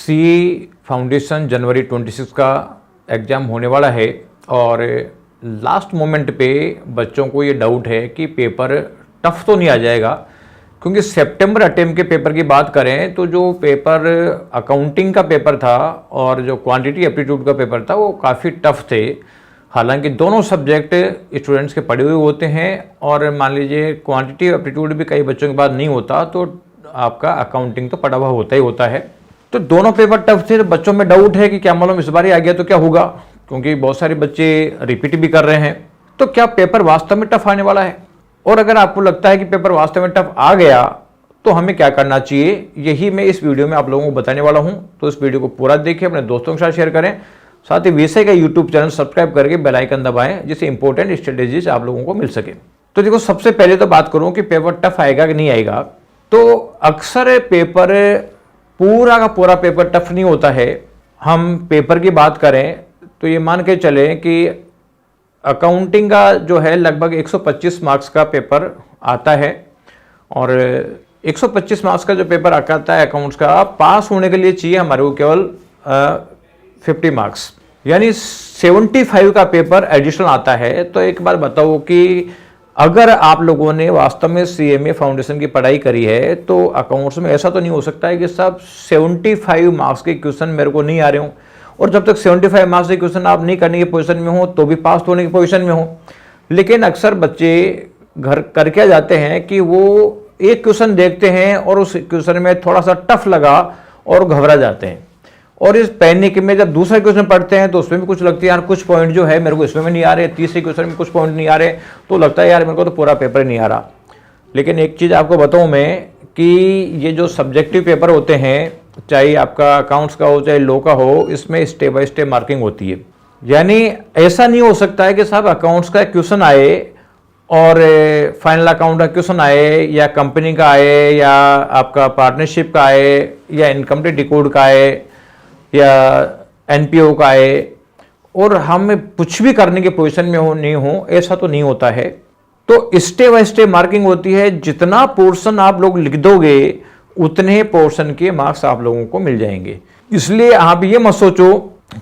सी foundation जनवरी 26 का exam होने वाला है और लास्ट मोमेंट पे बच्चों को ये डाउट है कि पेपर टफ तो नहीं आ जाएगा, क्योंकि सितंबर अटेम्प्ट के पेपर की बात करें तो जो पेपर अकाउंटिंग का पेपर था और जो क्वांटिटी एप्टीट्यूड का पेपर था वो काफ़ी टफ थे। हालांकि दोनों सब्जेक्ट स्टूडेंट्स के पढ़े हुए होते हैं और मान लीजिए क्वांटिटी एप्टीट्यूड भी कई बच्चों के पास नहीं होता तो आपका अकाउंटिंग तो पढ़ा हुआ होता ही होता है। तो दोनों पेपर टफ थे। बच्चों में डाउट है कि क्या मालूम इस बार ही आ गया तो क्या होगा, क्योंकि बहुत सारे बच्चे रिपीट भी कर रहे हैं। तो क्या पेपर वास्तव में टफ आने वाला है? और अगर आपको लगता है कि पेपर वास्तव में टफ आ गया तो हमें क्या करना चाहिए, यही मैं इस वीडियो में आप लोगों को बताने वाला हूं। तो इस वीडियो को पूरा देखिए, अपने दोस्तों के साथ शेयर करें, साथ ही विषय का यूट्यूब चैनल सब्सक्राइब करके बेल आइकन दबाएं जिससे इंपॉर्टेंट स्ट्रेटेजीज आप लोगों को मिल सके। तो देखो, सबसे पहले तो बात करूं कि पेपर टफ आएगा कि नहीं आएगा। तो अक्सर पेपर पूरा का पूरा पेपर टफ नहीं होता है। हम पेपर की बात करें तो ये मान के चलें कि अकाउंटिंग का जो है लगभग 125 मार्क्स का पेपर आता है और 125 मार्क्स का जो पेपर आता है अकाउंट्स का, पास होने के लिए चाहिए हमारे को केवल 50 मार्क्स, यानी 75 का पेपर एडिशनल आता है। तो एक बार बताओ कि अगर आप लोगों ने वास्तव में CMA फाउंडेशन की पढ़ाई करी है तो अकाउंट्स में ऐसा तो नहीं हो सकता है कि सब 75 मार्क्स के क्वेश्चन मेरे को नहीं आ रहे हो, और जब तक 75 मार्क्स के क्वेश्चन आप नहीं करने की पोजीशन में हो तो भी पास होने की पोजीशन में हो। लेकिन अक्सर बच्चे घर कर क्या जाते हैं कि वो एक क्वेश्चन देखते हैं और उस क्वेश्चन में थोड़ा सा टफ लगा और घबरा जाते हैं, और इस पैनिक में जब दूसरा क्वेश्चन पढ़ते हैं तो उसमें भी कुछ लगती है यार कुछ पॉइंट जो है मेरे को इसमें नहीं आ रहे, तीसरे क्वेश्चन में कुछ पॉइंट नहीं आ रहे, तो लगता है यार मेरे को तो पूरा पेपर ही नहीं आ रहा। लेकिन एक चीज़ आपको बताऊं मैं कि ये जो सब्जेक्टिव पेपर होते हैं, चाहे आपका अकाउंट्स का हो चाहे लॉ का हो, इसमें स्टेप बाय स्टेप मार्किंग होती है। यानी ऐसा नहीं हो सकता है कि साहब अकाउंट्स का क्वेश्चन आए और फाइनल अकाउंट का क्वेश्चन आए या कंपनी का आए या आपका पार्टनरशिप का आए या इनकम टैक्स डिकोड का आए या NPO का आए और हम कुछ भी करने की पोजीशन में हो नहीं हो, ऐसा तो नहीं होता है। तो स्टेप बाय स्टेप मार्किंग होती है। जितना पोर्शन आप लोग लिख दोगे उतने पोर्शन के मार्क्स आप लोगों को मिल जाएंगे। इसलिए आप ये मत सोचो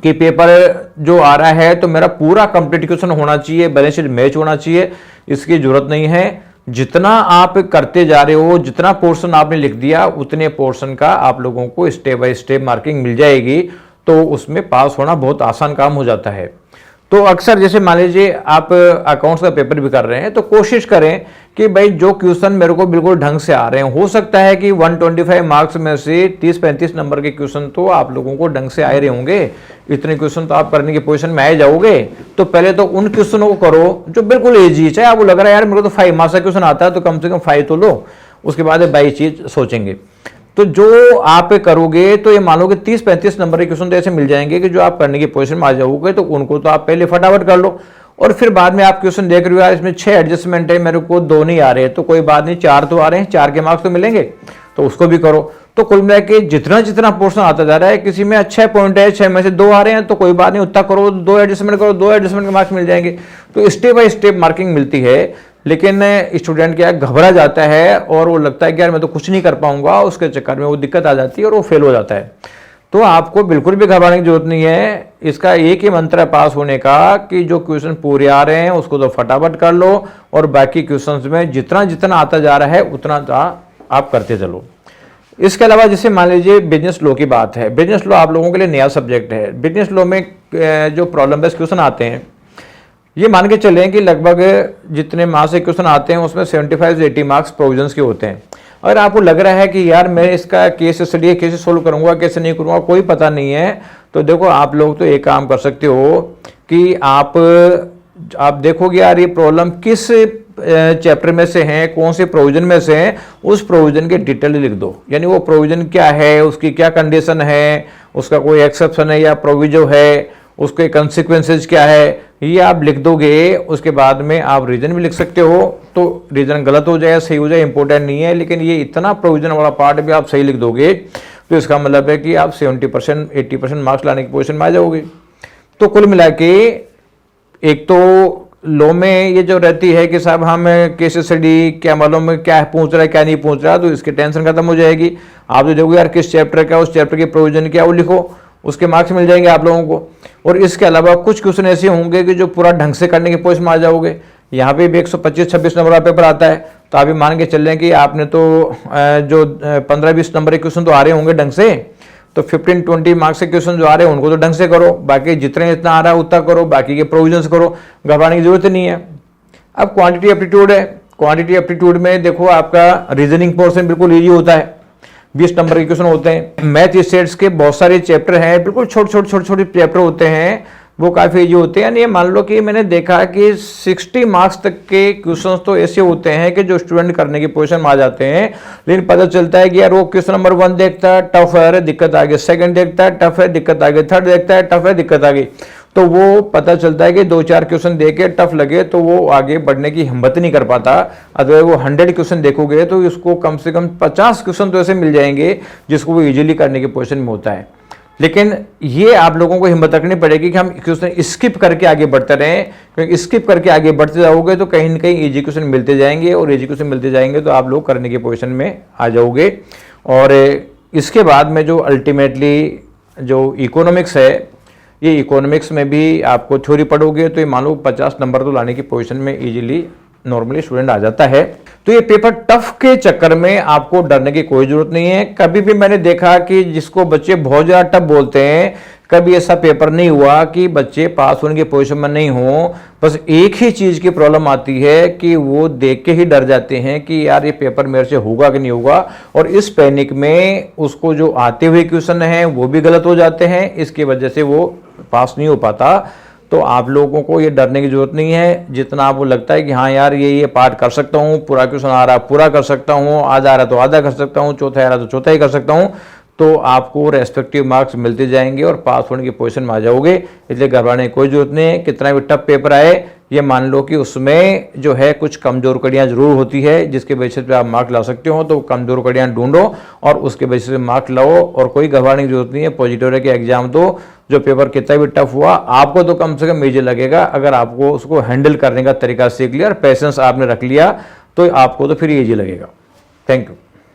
कि पेपर जो आ रहा है तो मेरा पूरा कंप्लीट क्वेश्चन होना चाहिए, बैलेंस शीट मैच होना चाहिए, इसकी जरूरत नहीं है। जितना आप करते जा रहे हो, जितना पोर्शन आपने लिख दिया उतने पोर्शन का आप लोगों को स्टेप बाय स्टेप मार्किंग मिल जाएगी, तो उसमें पास होना बहुत आसान काम हो जाता है। तो अक्सर जैसे मान लीजिए आप अकाउंट्स का पेपर भी कर रहे हैं तो कोशिश करें कि भाई जो क्वेश्चन मेरे को बिल्कुल ढंग से आ रहे हैं, हो सकता है कि 125 मार्क्स में से 30-35 नंबर के क्वेश्चन तो आप लोगों को ढंग से आए रहे होंगे, इतने क्वेश्चन तो आप करने की पोजीशन में आए जाओगे। तो पहले तो उन क्वेश्चनों को करो जो बिल्कुल ईजी है। चाहे आपको लग रहा है यार मेरे को तो 5 मार्क्स का क्वेश्चन आता है तो कम से कम 5 तो लो, उसके बाद 22 चीज सोचेंगे। तो जो आप करोगे तो ये मान लो कि 30-35 नंबर के क्वेश्चन तो ऐसे मिल जाएंगे कि जो आप करने की पोजीशन में आ जाओगे, तो उनको तो आप पहले फटाफट कर लो। और फिर बाद में आप क्वेश्चन देख रहे हो यार इसमें 6 एडजस्टमेंट है, मेरे को 2 नहीं आ रहे, तो कोई बात नहीं, 4 तो आ रहे हैं, 4 के मार्क्स तो मिलेंगे, तो उसको भी करो। तो कुल मिला के जितना जितना पोर्शन आता जा रहा है, किसी में 6 पॉइंट है, 6 में से 2 आ रहे हैं तो कोई बात नहीं, उतना करो, 2 एडजस्टमेंट करो, 2 एडजस्टमेंट के मार्क्स मिल जाएंगे। तो स्टेप बाय स्टेप मार्किंग मिलती है। लेकिन स्टूडेंट क्या घबरा जाता है और वो लगता है कि यार मैं तो कुछ नहीं कर पाऊंगा, उसके चक्कर में वो दिक्कत आ जाती है और वो फेल हो जाता है। तो आपको बिल्कुल भी घबराने की जरूरत नहीं है। इसका एक ही मंत्र है पास होने का कि जो क्वेश्चन पूरे आ रहे हैं उसको तो फटाफट कर लो और बाकी क्वेश्चंस में जितना जितना आता जा रहा है उतना आप करते चलो। इसके अलावा जैसे मान लीजिए बिजनेस लॉ की बात है। बिजनेस लॉ आप लोगों के लिए नया सब्जेक्ट है। बिजनेस लॉ में जो प्रॉब्लम बेस्ड क्वेश्चन आते हैं, ये मान के चलें कि लगभग जितने मार्क्स से क्वेश्चन आते हैं उसमें 75 से 80 मार्क्स प्रोविजंस के होते हैं। अगर आपको लग रहा है कि यार मैं इसका केस स्टडी कैसे सोल्व करूंगा, कैसे नहीं करूंगा, कोई पता नहीं है, तो देखो आप लोग तो एक काम कर सकते हो कि आप देखोगे यार ये प्रॉब्लम किस चैप्टर में से है, कौन से प्रोविजन में से है, उस प्रोविजन के डिटेल लिख दो। यानी वो प्रोविजन क्या है, उसकी क्या कंडीशन है, उसका कोई एक्सेप्शन है या प्रोविजो है, उसके कंसिक्वेंसेज क्या है, ये आप लिख दोगे। उसके बाद में आप रीजन भी लिख सकते हो। तो रीजन गलत हो जाए सही हो जाए इंपॉर्टेंट नहीं है, लेकिन ये इतना प्रोविजन वाला पार्ट भी आप सही लिख दोगे तो इसका मतलब है कि आप 70% 80% मार्क्स लाने की पोजीशन में आ जाओगे। तो कुल मिला के एक तो लो में ये जो रहती है कि साहब हम केस स्टडी क्या मालूम क्या पूछ रहा है क्या नहीं पूछ रहा, तो इसकी टेंशन खत्म हो जाएगी। आप जो देखो यार किस चैप्टर का, उस चैप्टर के प्रोविजन क्या वो लिखो, उसके मार्क्स मिल जाएंगे आप लोगों को। और इसके अलावा कुछ क्वेश्चन ऐसे होंगे कि जो पूरा ढंग से करने के पोजीशन में आ जाओगे। यहाँ पे भी 125-26 नंबर का पेपर आता है, तो आप ये मान के चल रहे हैं कि आपने तो जो 15-20 नंबर के क्वेश्चन तो आ रहे होंगे ढंग से, तो 15-20 मार्क्स के क्वेश्चन जो आ रहे हैं उनको तो ढंग से करो, बाकी जितना आ रहा है उतना करो, बाकी के प्रोविजंस करो, घबराने की जरूरत नहीं है। अब क्वांटिटी एप्टीट्यूड है, क्वांटिटी एप्टीट्यूड में देखो आपका रीजनिंग पोर्शन बिल्कुल ईजी होता है, 20 नंबर के क्वेश्चन होते हैं। मैथ स्टेट्स के बहुत सारे चैप्टर हैं, बिल्कुल छोटे छोटे चैप्टर होते हैं, वो काफ़ी ईजी होते हैं। यानी ये मान लो कि मैंने देखा कि 60 मार्क्स तक के क्वेश्चंस तो ऐसे होते हैं कि जो स्टूडेंट करने की पोजीशन में आ जाते हैं, लेकिन पता चलता है कि यार वो क्वेश्चन नंबर 1 देखता है टफ है दिक्कत आ गई, सेकंड देखता है टफ है दिक्कत आ गई, थर्ड देखता है टफ है दिक्कत आ गई, तो वो पता चलता है कि 2-4 क्वेश्चन देके टफ लगे तो वो आगे बढ़ने की हिम्मत नहीं कर पाता। अगर वो 100 क्वेश्चन देखोगे तो इसको कम से कम 50 क्वेश्चन तो ऐसे मिल जाएंगे जिसको वो इजीली करने की पोजीशन में होता है। लेकिन ये आप लोगों को हिम्मत रखनी पड़ेगी कि हम क्वेश्चन स्किप करके आगे बढ़ते रहें, क्योंकि स्किप करके आगे बढ़ते जाओगे तो कहीं ना कहीं इजी क्वेश्चन मिलते जाएंगे, और इजी क्वेश्चन मिलते जाएंगे तो आप लोग करने की पोजीशन में आ जाओगे। और इसके बाद में जो अल्टीमेटली जो इकोनॉमिक्स है, ये इकोनॉमिक्स में भी आपको थ्योरी पढ़ोगे तो ये मान लो 50 नंबर तो लाने की पोजीशन में इजीली नॉर्मली स्टूडेंट आ जाता है। तो ये पेपर टफ के चक्कर में आपको डरने की कोई जरूरत नहीं है। कभी भी मैंने देखा कि जिसको बच्चे बहुत ज्यादा टफ बोलते हैं, कभी ऐसा पेपर नहीं हुआ कि बच्चे पास होने की पोजीशन में नहीं हो। बस एक ही चीज की प्रॉब्लम आती है कि वो देख के ही डर जाते हैं कि यार ये पेपर मेरे से होगा कि नहीं होगा, और इस पैनिक में उसको जो आते हुए क्वेश्चन है वो भी गलत हो जाते हैं, इसकी वजह से वो पास नहीं हो पाता। तो आप लोगों को ये डरने की जरूरत नहीं है। जितना आपको लगता है कि हाँ यार ये पार्ट कर सकता हूँ, पूरा क्वेश्चन आ रहा है पूरा कर सकता हूँ, आधा आ रहा तो आधा कर सकता हूँ, चौथा आ रहा तो चौथा ही कर सकता हूँ, तो आपको रेस्पेक्टिव मार्क्स मिलते जाएंगे और पास होने की पोजीशन में आ जाओगे। इसलिए घबराने की कोई जरूरत नहीं है। कितना भी टफ पेपर आए, ये मान लो कि उसमें जो है कुछ कमजोर कड़ियाँ जरूर होती है जिसके बेसिस पे आप मार्क ला सकते हो, तो कमजोर कड़ियाँ ढूंढो और उसके बेसिस पे मार्क लाओ, और कोई घबराने की जरूरत नहीं है। पॉजिटिव के एग्जाम दो, जो पेपर कितना भी टफ हुआ आपको तो कम से कम इजी लगेगा। अगर आपको उसको हैंडल करने का तरीका सीख लिया और पेशेंस आपने रख लिया तो आपको तो फिर इजी लगेगा। Thank you.